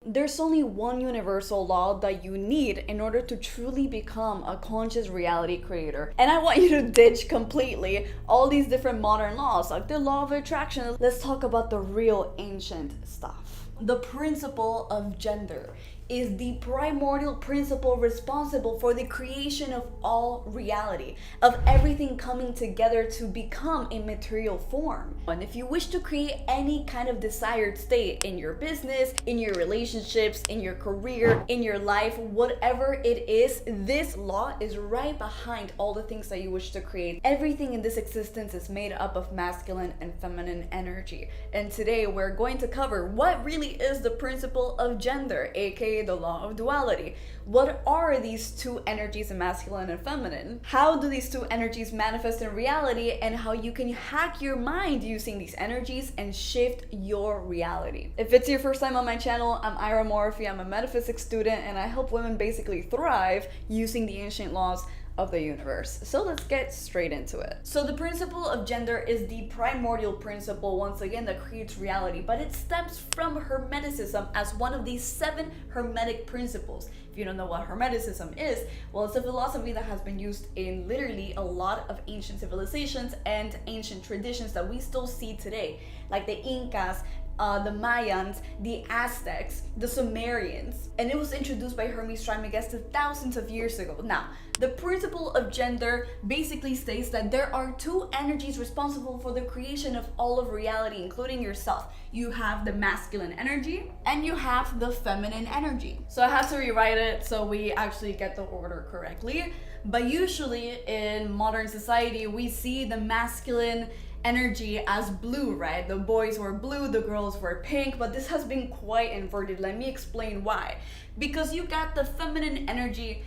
There's only one universal law that you need in order to truly become a conscious reality creator. And I want you to ditch completely all these different modern laws, like the law of attraction. Let's talk about the real ancient stuff. The principle of gender is the primordial principle responsible for the creation of all reality, of everything coming together to become a material form. And if you wish to create any kind of desired state in your business, in your relationships, in your career, in your life, whatever it is, this law is right behind all the things that you wish to create. Everything in this existence is made up of masculine and feminine energy. And today we're going to cover what really is the principle of gender, aka the law of duality. What are these two energies, masculine and feminine? How do these two energies manifest in reality, and how you can hack your mind using these energies and shift your reality. If it's your first time on my channel, I'm Ira Morphy. I'm a metaphysics student and I help women basically thrive using the ancient laws of the universe. So let's get straight into it. So the principle of gender is the primordial principle, once again, that creates reality, but it stems from Hermeticism as one of these 7 Hermetic principles. If you don't know what Hermeticism is, well, it's a philosophy that has been used in literally a lot of ancient civilizations and ancient traditions that we still see today, like the Incas, the Mayans, the Aztecs, the Sumerians, and it was introduced by Hermes Trismegistus thousands of years ago. Now, the principle of gender basically states that there are 2 energies responsible for the creation of all of reality, including yourself. You have the masculine energy and you have the feminine energy. So I have to rewrite it so we actually get the order correctly. But usually in modern society, we see the masculine energy as blue, right? The boys were blue, the girls were pink, but this has been quite inverted. Let me explain why. Because you got the feminine energy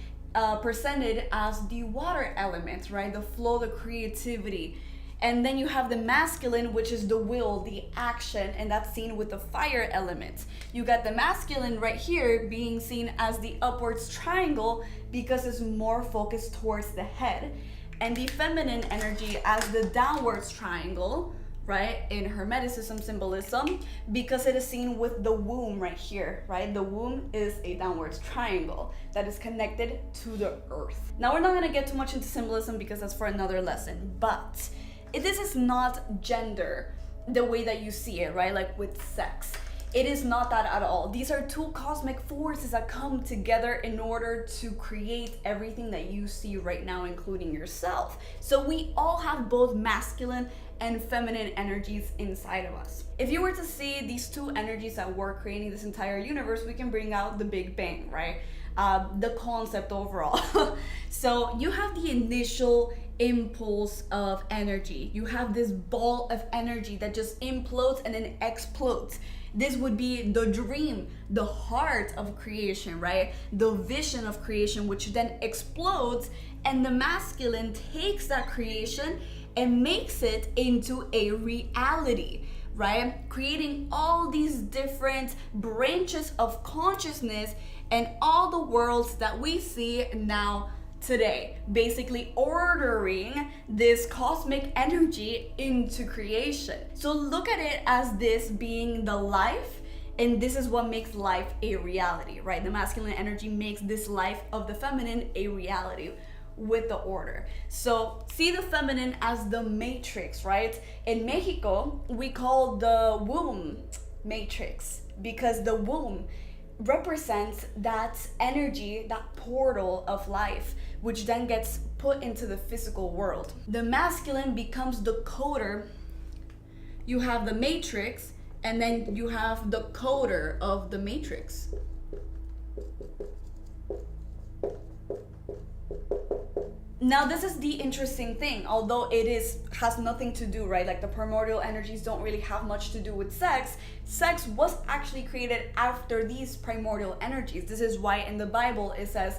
presented as the water element, right? The flow, the creativity. And then you have the masculine, which is the will, the action, and that's seen with the fire element. You got the masculine right here being seen as the upwards triangle because it's more focused towards the head. And the feminine energy as the downwards triangle, right, in Hermeticism symbolism, because it is seen with the womb right here, right? The womb is a downwards triangle that is connected to the earth. Now, we're not going to get too much into symbolism because that's for another lesson, but this is not gender the way that you see it, right? Like with sex. It is not that at all. These are 2 cosmic forces that come together in order to create everything that you see right now, including yourself. So we all have both masculine and feminine energies inside of us. If you were to see these 2 energies that were creating this entire universe, we can bring out the Big Bang, right? The concept overall. So you have the initial impulse of energy. You have this ball of energy that just implodes and then explodes. This would be the dream, the heart of creation, right? The vision of creation, which then explodes, and the masculine takes that creation and makes it into a reality, right? Creating all these different branches of consciousness and all the worlds that we see now today, basically ordering this cosmic energy into creation. So look at it as this being the life, and this is what makes life a reality, right? The masculine energy makes this life of the feminine a reality with the order. So see the feminine as the matrix, right? In Mexico, we call the womb matrix because the womb represents that energy, that portal of life, which then gets put into the physical world. The masculine becomes the coder. You have the matrix, and then you have the coder of the matrix. Now, this is the interesting thing, although it has nothing to do, right? Like the primordial energies don't really have much to do with sex. Sex was actually created after these primordial energies. This is why in the Bible it says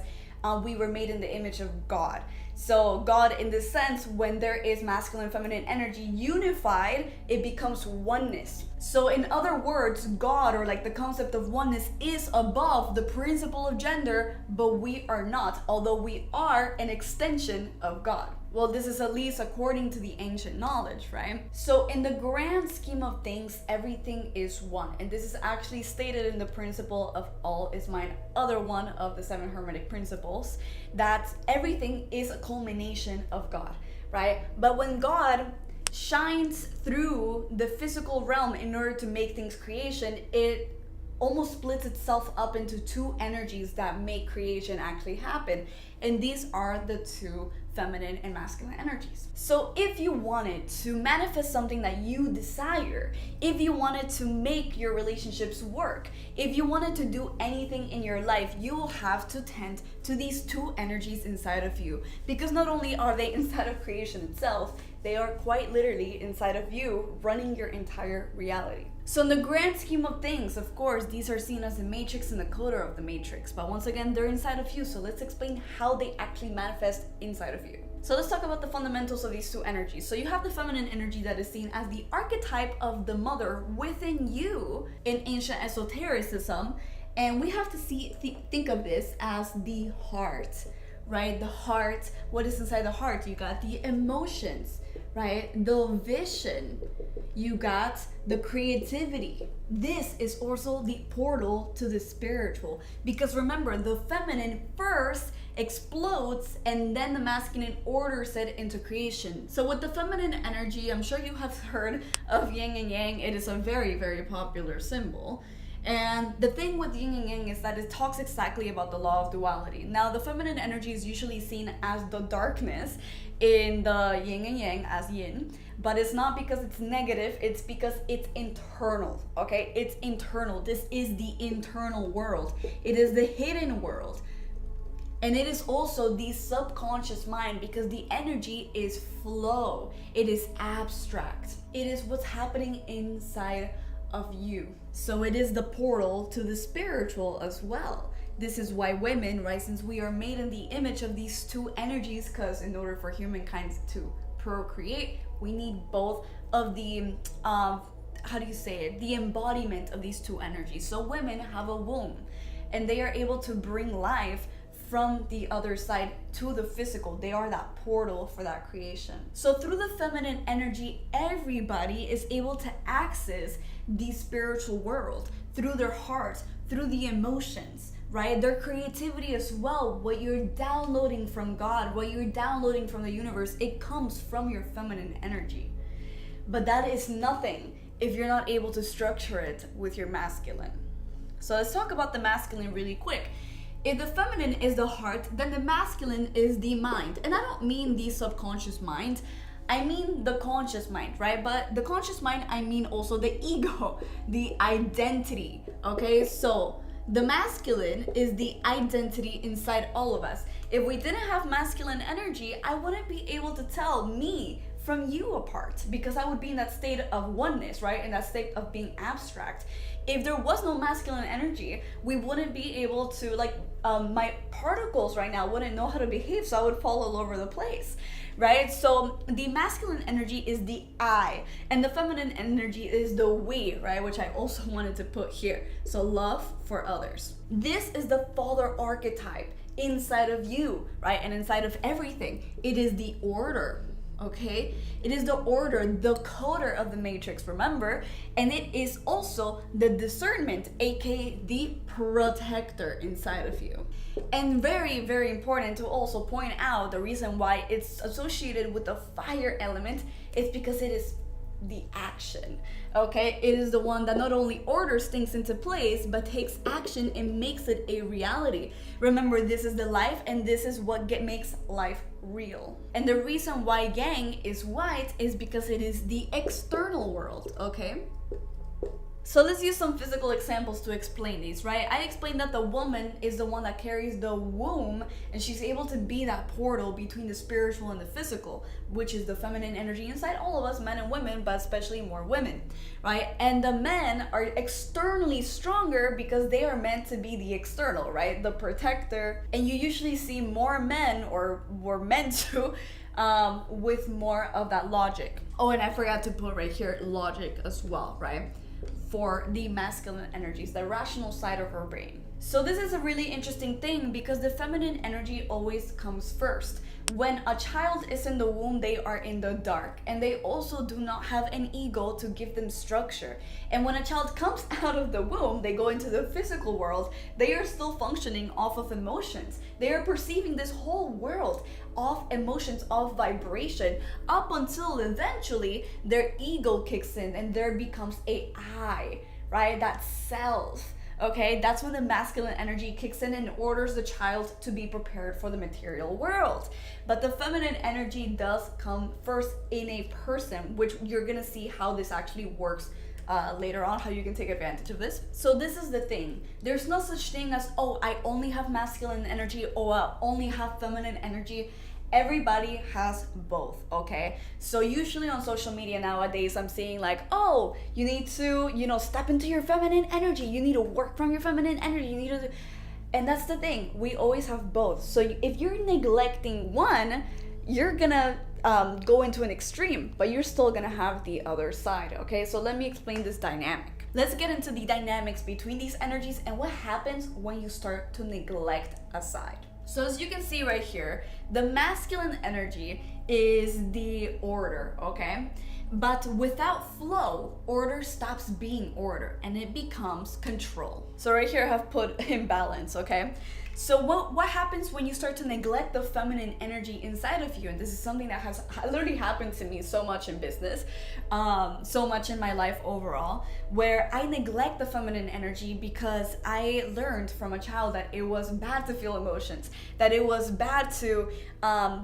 we were made in the image of God. So God, in this sense, when there is masculine and feminine energy unified, it becomes oneness. So in other words, God, or like the concept of oneness, is above the principle of gender, but we are not, although we are an extension of God. Well, this is at least according to the ancient knowledge, right? So in the grand scheme of things, everything is one. And this is actually stated in the principle of all is mind, other one of the 7 Hermetic principles, that everything is a culmination of God, right? But when God shines through the physical realm in order to make things creation, it almost splits itself up into 2 energies that make creation actually happen. And these are the 2 feminine and masculine energies. So if you wanted to manifest something that you desire, if you wanted to make your relationships work, if you wanted to do anything in your life, you will have to tend to these 2 energies inside of you. Because not only are they inside of creation itself, they are quite literally inside of you, running your entire reality. So in the grand scheme of things, of course, these are seen as the matrix and the coder of the matrix. But once again, they're inside of you. So let's explain how they actually manifest inside of you. So let's talk about the fundamentals of these 2 energies. So you have the feminine energy that is seen as the archetype of the mother within you in ancient esotericism. And we have to think of this as the heart, right? The heart, what is inside the heart? You got the emotions, right? The vision, you got the creativity. This is also the portal to the spiritual, because remember, the feminine first explodes and then the masculine orders it into creation. So with the feminine energy, I'm sure you have heard of yin and yang. It is a very, very popular symbol. And the thing with yin and yang is that it talks exactly about the law of duality. Now, the feminine energy is usually seen as the darkness in the yin and yang, as yin, but it's not because it's negative, it's because it's internal, okay? It's internal. This is the internal world. It is the hidden world. And it is also the subconscious mind, because the energy is flow. It is abstract. It is what's happening inside of you. So it is the portal to the spiritual as well. This is why women, right, since we are made in the image of these 2 energies, because in order for humankind to procreate, we need both of the the embodiment of these 2 energies. So women have a womb and they are able to bring life from the other side to the physical. They are that portal for that creation. So through the feminine energy, everybody is able to access the spiritual world through their heart, through the emotions, right? Their creativity as well. What you're downloading from God, what you're downloading from the universe, it comes from your feminine energy. But that is nothing if you're not able to structure it with your masculine. So let's talk about the masculine really quick. If the feminine is the heart, then the masculine is the mind. And I don't mean the subconscious mind, I mean the conscious mind, right? But the conscious mind, I mean also the ego, the identity, okay? So the masculine is the identity inside all of us. If we didn't have masculine energy, I wouldn't be able to tell me from you apart, because I would be in that state of oneness, right? In that state of being abstract. If there was no masculine energy, we wouldn't be able to, my particles right now wouldn't know how to behave, so I would fall all over the place, right? So the masculine energy is the I, and the feminine energy is the we, right? Which I also wanted to put here. So love for others. This is the father archetype inside of you, right? And inside of everything. It is the order. Okay, it is the order, the coder of the matrix, remember? And it is also the discernment, aka the protector inside of you. And very, very important to also point out, the reason why it's associated with the fire element is because it is the action, okay? It is the one that not only orders things into place, but takes action and makes it a reality. Remember, this is the life, and this is what makes life real. And the reason why yang is white is because it is the external world, okay? So let's use some physical examples to explain these, right? I explained that the woman is the one that carries the womb, and she's able to be that portal between the spiritual and the physical, which is the feminine energy inside all of us, men and women, but especially more women, right? And the men are externally stronger because they are meant to be the external, right? The protector. And you usually see more men, or were meant to, with more of that logic. Oh, and I forgot to put right here logic as well, right? For the masculine energies, the rational side of our brain. So this is a really interesting thing because the feminine energy always comes first. When a child is in the womb, they are in the dark, and they also do not have an ego to give them structure. And when a child comes out of the womb, they go into the physical world, they are still functioning off of emotions. They are perceiving this whole world of emotions, of vibration, up until eventually their ego kicks in and there becomes a I, right? That self. Okay, that's when the masculine energy kicks in and orders the child to be prepared for the material world. But the feminine energy does come first in a person, which you're gonna see how this actually works later on, how you can take advantage of this. So this is the thing. There's no such thing as, oh, I only have masculine energy, or I only have feminine energy. Everybody has both, okay? So usually on social media nowadays, I'm seeing like, oh, you need to, step into your feminine energy. You need to work from your feminine energy. You need to, and that's the thing. We always have both. So if you're neglecting one, you're gonna go into an extreme, but you're still gonna have the other side, okay? So let me explain this dynamic. Let's get into the dynamics between these energies and what happens when you start to neglect a side. So as you can see right here, the masculine energy is the order, okay? But without flow, order stops being order and it becomes control. So right here I have put imbalance, okay? So what happens when you start to neglect the feminine energy inside of you? And this is something that has literally happened to me so much in business, so much in my life overall, where I neglect the feminine energy because I learned from a child that it was bad to feel emotions, that it was bad to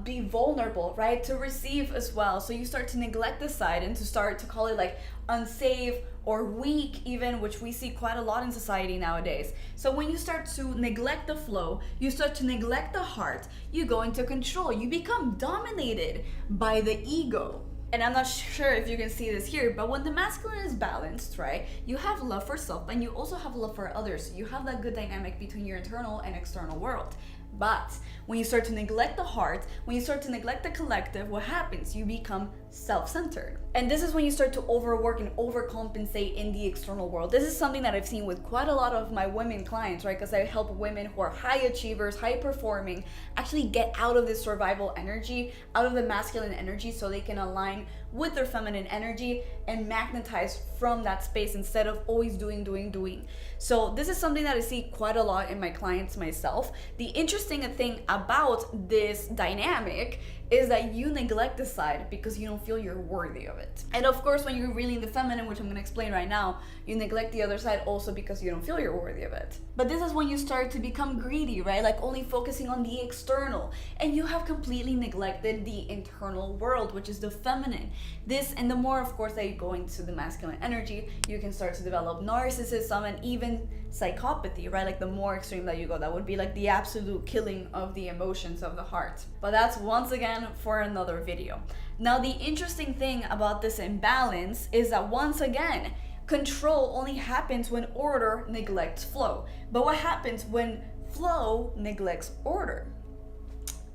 be vulnerable, right? To receive as well. So you start to neglect this side and to start to call it like unsafe or weak even, which we see quite a lot in society nowadays. So when you start to neglect the flow, you start to neglect the heart, you go into control, you become dominated by the ego. And I'm not sure if you can see this here, but when the masculine is balanced, right, you have love for self and you also have love for others. You have that good dynamic between your internal and external world. But when you start to neglect the heart, when you start to neglect the collective, what happens? You become self-centered. And this is when you start to overwork and overcompensate in the external world. This is something that I've seen with quite a lot of my women clients, right? Because I help women who are high achievers, high performing, actually get out of this survival energy, out of the masculine energy, so they can align with their feminine energy and magnetize from that space instead of always doing. So this is something that I see quite a lot in my clients myself. The interesting thing about this dynamic is that you neglect the side because you don't feel you're worthy of it. And of course, when you're really in the feminine, which I'm going to explain right now, you neglect the other side also because you don't feel you're worthy of it. But this is when you start to become greedy, right? Like only focusing on the external, and you have completely neglected the internal world, which is the feminine. This, and the more, of course, that you go into the masculine energy, you can start to develop narcissism and even psychopathy, right? Like the more extreme that you go, that would be like the absolute killing of the emotions of the heart. But that's once again for another video. Now, the interesting thing about this imbalance is that once again, control only happens when order neglects flow. But what happens when flow neglects order?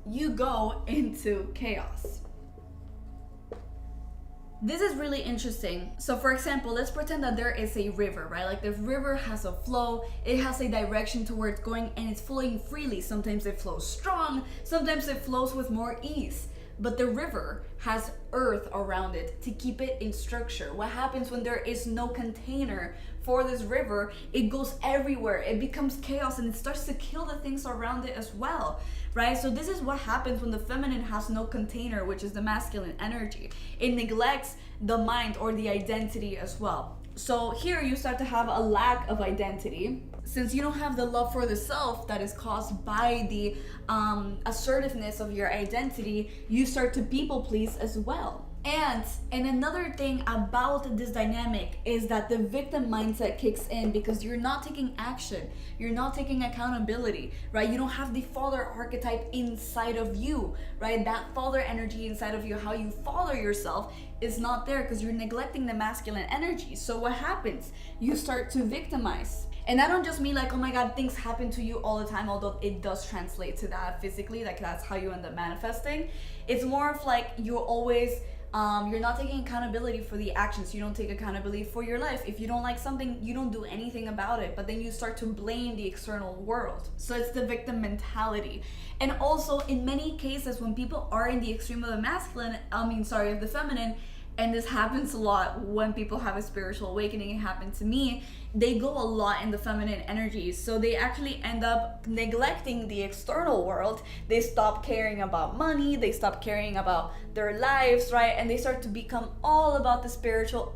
You go into chaos. This is really interesting. So for example, let's pretend that there is a river, right? Like the river has a flow, it has a direction to where it's going and it's flowing freely. Sometimes it flows strong, sometimes it flows with more ease. But the river has earth around it to keep it in structure. What happens when there is no container for this river? It goes everywhere. It becomes chaos and it starts to kill the things around it as well, right? So this is what happens when the feminine has no container, which is the masculine energy. It neglects the mind or the identity as well. So here you start to have a lack of identity. Since you don't have the love for the self that is caused by the assertiveness of your identity, you start to people please as well. And another thing about this dynamic is that the victim mindset kicks in because you're not taking action, you're not taking accountability, right? You don't have the father archetype inside of you, right? That father energy inside of you, how you father yourself, is not there because you're neglecting the masculine energy. So what happens? You start to victimize. And I don't just mean like, oh my God, things happen to you all the time, although it does translate to that physically, like that's how you end up manifesting. It's more of like you're always you're not taking accountability for the actions. You don't take accountability for your life. If you don't like something, you don't do anything about it, but then you start to blame the external world. So it's the victim mentality. And also in many cases, when people are in the extreme of the of the feminine, and this happens a lot when people have a spiritual awakening, it happened to me, they go a lot in the feminine energies. So they actually end up neglecting the external world. They stop caring about money, they stop caring about their lives, right? And they start to become all about the spiritual,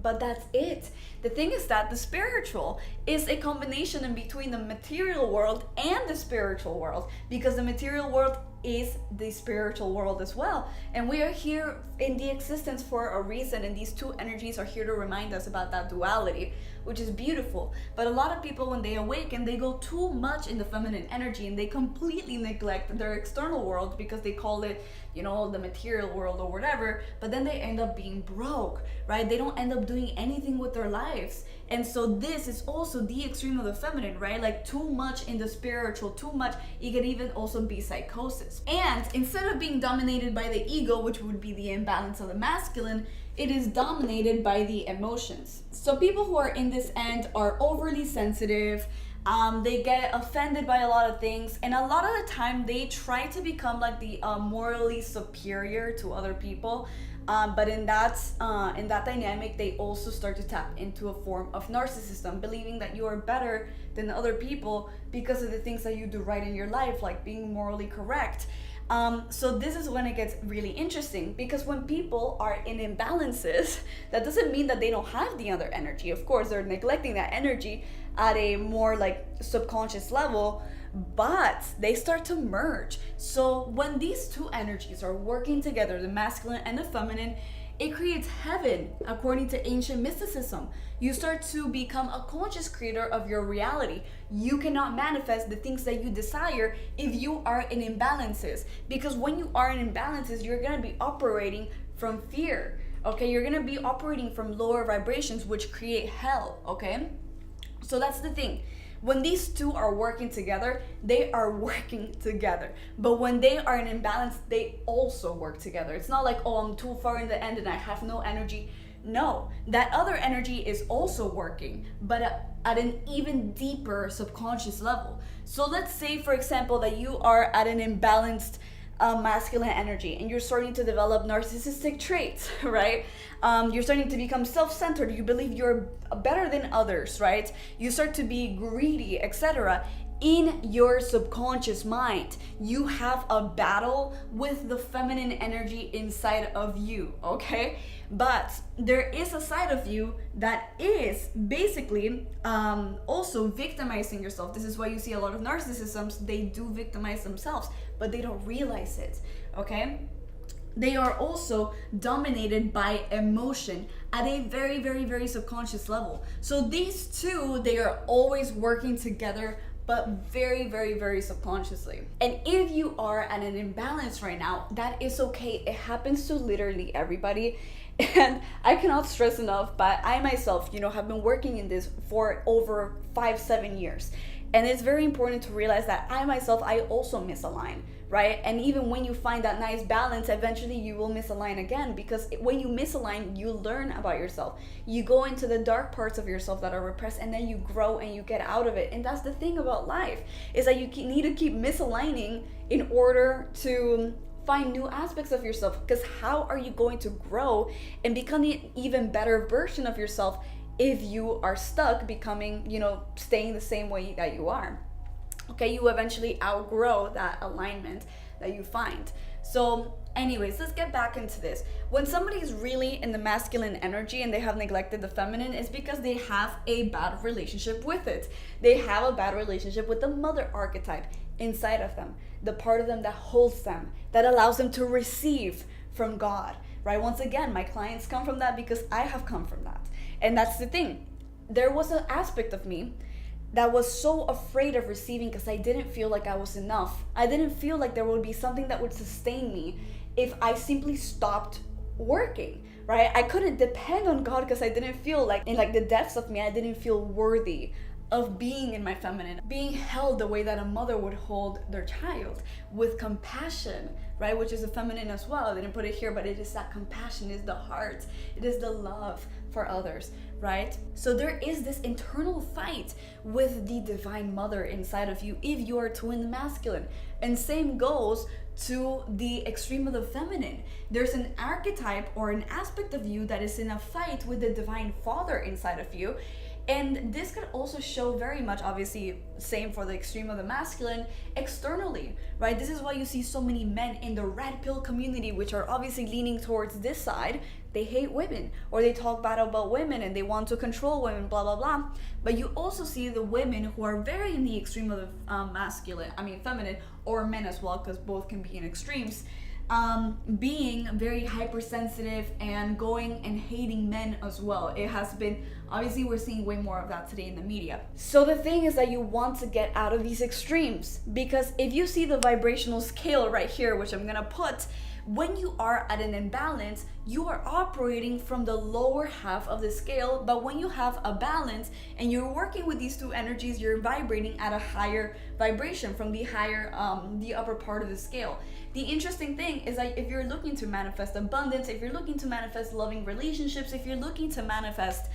but that's it. The thing is that the spiritual is a combination in between the material world and the spiritual world, because the material world is the spiritual world as well, and we are here in the existence for a reason, and these two energies are here to remind us about that duality, which is beautiful. But a lot of people, when they awaken, they go too much in the feminine energy and they completely neglect their external world because they call it, the material world or whatever, but then they end up being broke, right? They don't end up doing anything with their lives. And so this is also the extreme of the feminine, right? Like too much in the spiritual, too much, it can even also be psychosis. And instead of being dominated by the ego, which would be the imbalance of the masculine, it is dominated by the emotions. So people who are in this end are overly sensitive. They get offended by a lot of things, and a lot of the time they try to become like the morally superior to other people. But in that dynamic, they also start to tap into a form of narcissism, believing that you are better than other people because of the things that you do right in your life, like being morally correct. So this is when it gets really interesting, because when people are in imbalances, that doesn't mean that they don't have the other energy. Of course, they're neglecting that energy at a more like subconscious level, but they start to merge. So when these two energies are working together, the masculine and the feminine, it creates heaven according to ancient mysticism. You start to become a conscious creator of your reality. You cannot manifest the things that you desire if you are in imbalances, because when you are in imbalances, you're going to be operating from fear, okay? You're going to be operating from lower vibrations, which create hell, okay? So that's the thing. When these two are working together, they are working together. But when they are in imbalance, they also work together. It's not like, oh, I'm too far in the end and I have no energy. No, that other energy is also working, but at an even deeper subconscious level. So let's say, for example, that you are at an imbalanced masculine energy and you're starting to develop narcissistic traits, right? You're starting to become self-centered. You believe you're better than others, right? You start to be greedy, etc. In your subconscious mind, you have a battle with the feminine energy inside of you, okay? But there is a side of you that is basically also victimizing yourself. This is why you see a lot of narcissisms. They do victimize themselves, but they don't realize it, okay? They are also dominated by emotion at a very, very, very subconscious level. So these two, they are always working together, but very, very, very subconsciously. And if you are at an imbalance right now, that is okay. It happens to literally everybody. And I cannot stress enough, but I myself, have been working in this for over 5-7 years. And it's very important to realize that I also misalign, right? And even when you find that nice balance, eventually you will misalign again, because when you misalign, you learn about yourself. You go into the dark parts of yourself that are repressed, and then you grow and you get out of it. And that's the thing about life, is that you need to keep misaligning in order to find new aspects of yourself. Because how are you going to grow and become an even better version of yourself if you are stuck becoming, staying the same way that you are? Okay, you eventually outgrow that alignment that you find. So anyways, let's get back into this. When somebody is really in the masculine energy and they have neglected the feminine, it's because they have a bad relationship with it. They have a bad relationship with the mother archetype inside of them, the part of them that holds them, that allows them to receive from God, right? Once again, my clients come from that because I have come from that. And that's the thing. There was an aspect of me that was so afraid of receiving because I didn't feel like I was enough. I didn't feel like there would be something that would sustain me if I simply stopped working, right? I couldn't depend on God because I didn't feel like, in like the depths of me, I didn't feel worthy of being in my feminine, being held the way that a mother would hold their child, with compassion, right? Which is a feminine as well. I didn't put it here, but it is that compassion, it is the heart, it is the love for others, right? So there is this internal fight with the divine mother inside of you if you are twin masculine. And same goes to the extreme of the feminine. There's an archetype or an aspect of you that is in a fight with the divine father inside of you. And this could also show very much, obviously, same for the extreme of the masculine, externally, right? This is why you see so many men in the red pill community, which are obviously leaning towards this side. They hate women, or they talk bad about women, and they want to control women, blah, blah, blah. But you also see the women who are very in the extreme of the feminine, or men as well, because both can be in extremes, being very hypersensitive and going and hating men as well. It has been, obviously we're seeing way more of that today in the media. So the thing is that you want to get out of these extremes, because if you see the vibrational scale right here, which I'm gonna put, when you are at an imbalance, you are operating from the lower half of the scale. But when you have a balance and you're working with these two energies, you're vibrating at a higher vibration from the higher, the upper part of the scale. The interesting thing is that if you're looking to manifest abundance, if you're looking to manifest loving relationships, if you're looking to manifest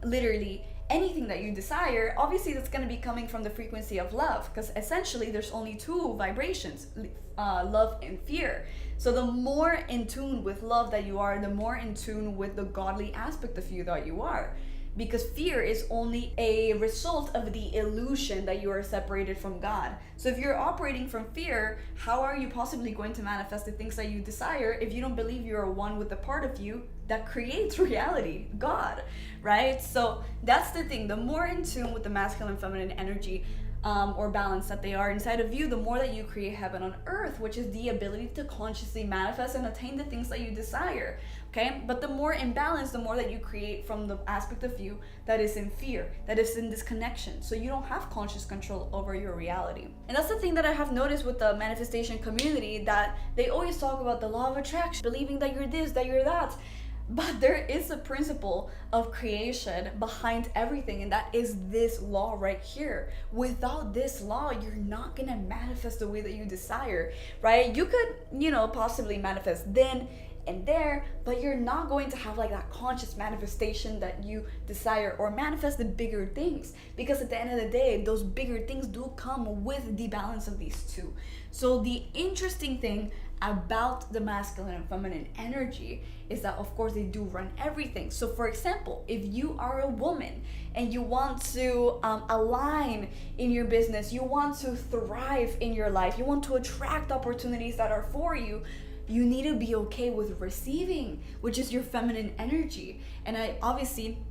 literally anything that you desire, obviously that's going to be coming from the frequency of love, because essentially there's only two vibrations, love and fear. So the more in tune with love that you are, the more in tune with the godly aspect of you that you are. Because fear is only a result of the illusion that you are separated from God. So if you're operating from fear, how are you possibly going to manifest the things that you desire if you don't believe you're one with the part of you that creates reality, God, right? So that's the thing. The more in tune with the masculine and feminine energy or balance that they are inside of you, the more that you create heaven on earth, which is the ability to consciously manifest and attain the things that you desire. Okay, but the more imbalance, the more that you create from the aspect of you that is in fear, that is in disconnection. So you don't have conscious control over your reality. And that's the thing that I have noticed with the manifestation community, that they always talk about the law of attraction, believing that you're this, that you're that. But there is a principle of creation behind everything, and that is this law right here. Without this law, you're not gonna manifest the way that you desire, right? You could, possibly manifest then and there, but you're not going to have like that conscious manifestation that you desire, or manifest the bigger things, because at the end of the day, those bigger things do come with the balance of these two. So the interesting thing about the masculine and feminine energy is that, of course, they do run everything. So for example, if you are a woman and you want to align in your business, you want to thrive in your life, you want to attract opportunities that are for you, you need to be okay with receiving, which is your feminine energy. And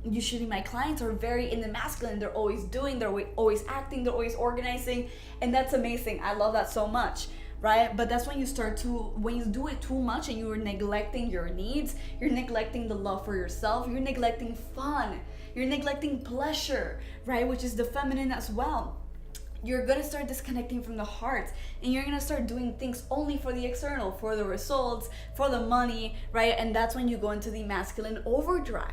usually my clients are very in the masculine. They're always doing, they're always acting, they're always organizing. And that's amazing. I love that so much, right? But that's when you when you do it too much and you're neglecting your needs, you're neglecting the love for yourself, you're neglecting fun, you're neglecting pleasure, right? Which is the feminine as well. You're gonna start disconnecting from the heart, and you're gonna start doing things only for the external, for the results, for the money, right? And that's when you go into the masculine overdrive.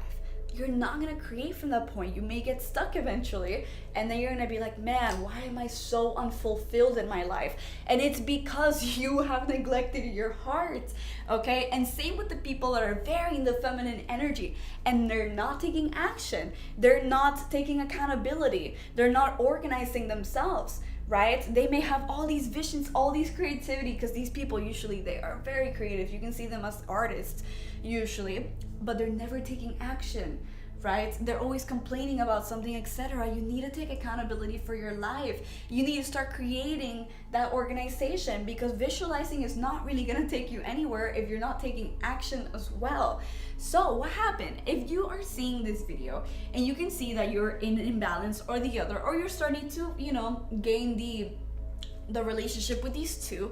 You're not gonna create from that point. You may get stuck eventually, and then you're gonna be like, man, why am I so unfulfilled in my life? And it's because you have neglected your heart, okay? And same with the people that are very in the feminine energy, and they're not taking action. They're not taking accountability. They're not organizing themselves, right? They may have all these visions, all these creativity, because these people usually, they are very creative. You can see them as artists usually, but they're never taking action, right? They're always complaining about something, etc. You need to take accountability for your life. You need to start creating that organization, because visualizing is not really going to take you anywhere if you're not taking action as well. So what happened if you are seeing this video and you can see that you're in an imbalance or the other, or you're starting to, gain the relationship with these two?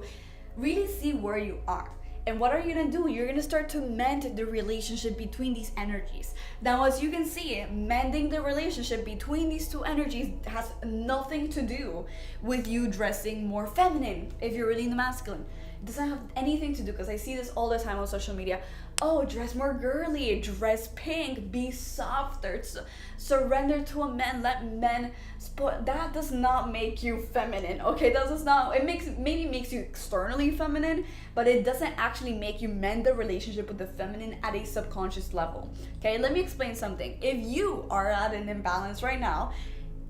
Really see where you are. And what are you gonna do? You're gonna start to mend the relationship between these energies. Now, as you can see, mending the relationship between these two energies has nothing to do with you dressing more feminine if you're really in the masculine. It doesn't have anything to do, because I see this all the time on social media. Oh, dress more girly, dress pink, be softer, surrender to a man, let men spoil. That does not make you feminine, okay? That does not, it maybe makes you externally feminine, but it doesn't actually make you mend the relationship with the feminine at a subconscious level, okay? Let me explain something. If you are at an imbalance right now,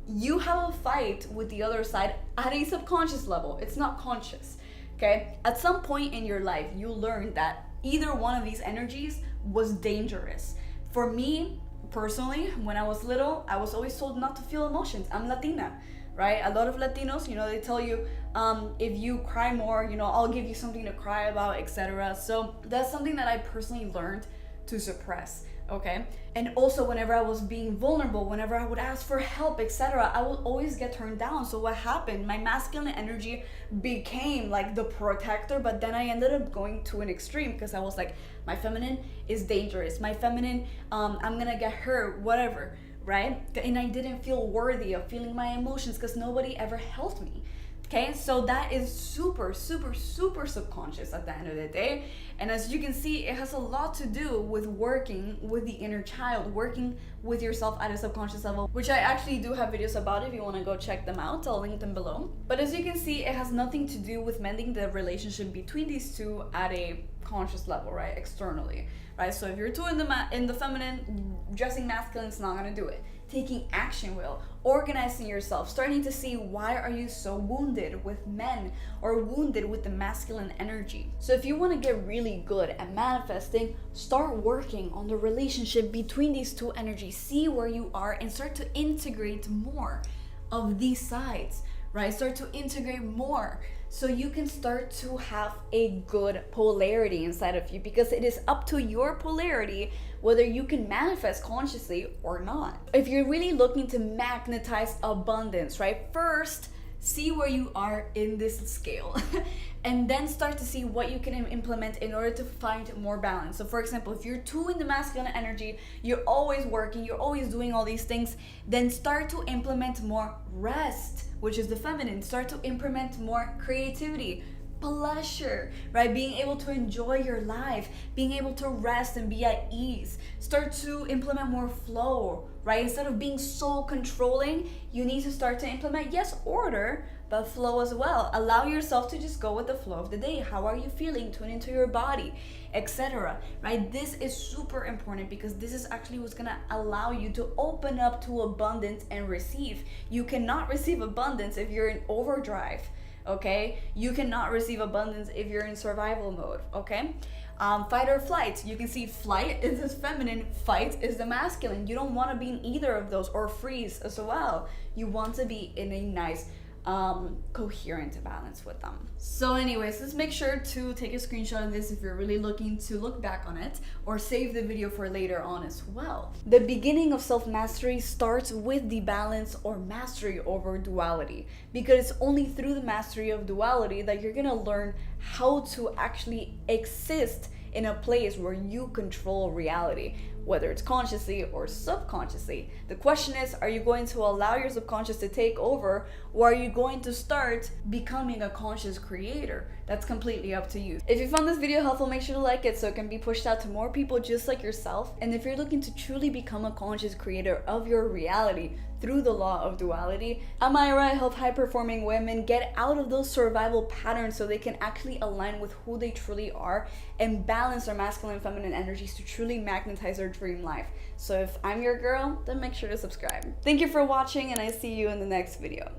you have a fight with the other side at a subconscious level. It's not conscious, okay? At some point in your life, you learned that either one of these energies was dangerous. For me, personally, when I was little, I was always told not to feel emotions. I'm Latina, right? A lot of Latinos, they tell you, if you cry more, I'll give you something to cry about, etc. So that's something that I personally learned to suppress, okay? And also, whenever I was being vulnerable, whenever I would ask for help, etc., I would always get turned down. So what happened? My masculine energy became like the protector, but then I ended up going to an extreme, because I was like, my feminine is dangerous. My feminine, I'm gonna get hurt, whatever, right? And I didn't feel worthy of feeling my emotions because nobody ever helped me. Okay, so that is super, super, super subconscious at the end of the day. And as you can see, it has a lot to do with working with the inner child, working with yourself at a subconscious level, which I actually do have videos about if you want to go check them out. I'll link them below. But as you can see, it has nothing to do with mending the relationship between these two at a conscious level, right? Externally, right? So if you're too in the feminine, dressing masculine is not going to do it. Taking action will, organizing yourself, starting to see why are you so wounded with men or wounded with the masculine energy. So if you want to get really good at manifesting, start working on the relationship between these two energies. See where you are and start to integrate more of these sides, right? Start to integrate more so you can start to have a good polarity inside of you, because it is up to your polarity whether you can manifest consciously or not. If you're really looking to magnetize abundance, right? First, see where you are in this scale and then start to see what you can implement in order to find more balance. So for example, if you're too in the masculine energy, you're always working, you're always doing all these things, then start to implement more rest, which is the feminine. Start to implement more creativity, pleasure, right? Being able to enjoy your life, being able to rest and be at ease. Start to implement more flow, right? Instead of being so controlling, you need to start to implement, yes, order, but flow as well. Allow yourself to just go with the flow of the day. How are you feeling? Tune into your body, etc. Right? This is super important, because this is actually what's gonna allow you to open up to abundance and receive. You cannot receive abundance if you're in overdrive. Okay, you cannot receive abundance if you're in survival mode. Okay, fight or flight. You can see flight is the feminine, fight is the masculine. You don't want to be in either of those, or freeze as well. You want to be in a nice coherent balance with them. So anyways, let's make sure to take a screenshot of this if you're really looking to look back on it, or save the video for later on as well. The beginning of self-mastery starts with the balance or mastery over duality, because it's only through the mastery of duality that you're gonna learn how to actually exist in a place where you control reality, whether it's consciously or subconsciously. The question is, are you going to allow your subconscious to take over, or are you going to start becoming a conscious creator? That's completely up to you. If you found this video helpful, make sure to like it so it can be pushed out to more people just like yourself. And if you're looking to truly become a conscious creator of your reality through the law of duality, Amira help high-performing women get out of those survival patterns so they can actually align with who they truly are and balance their masculine and feminine energies to truly magnetize their dream life. So if I'm your girl, then make sure to subscribe. Thank you for watching, and I see you in the next video.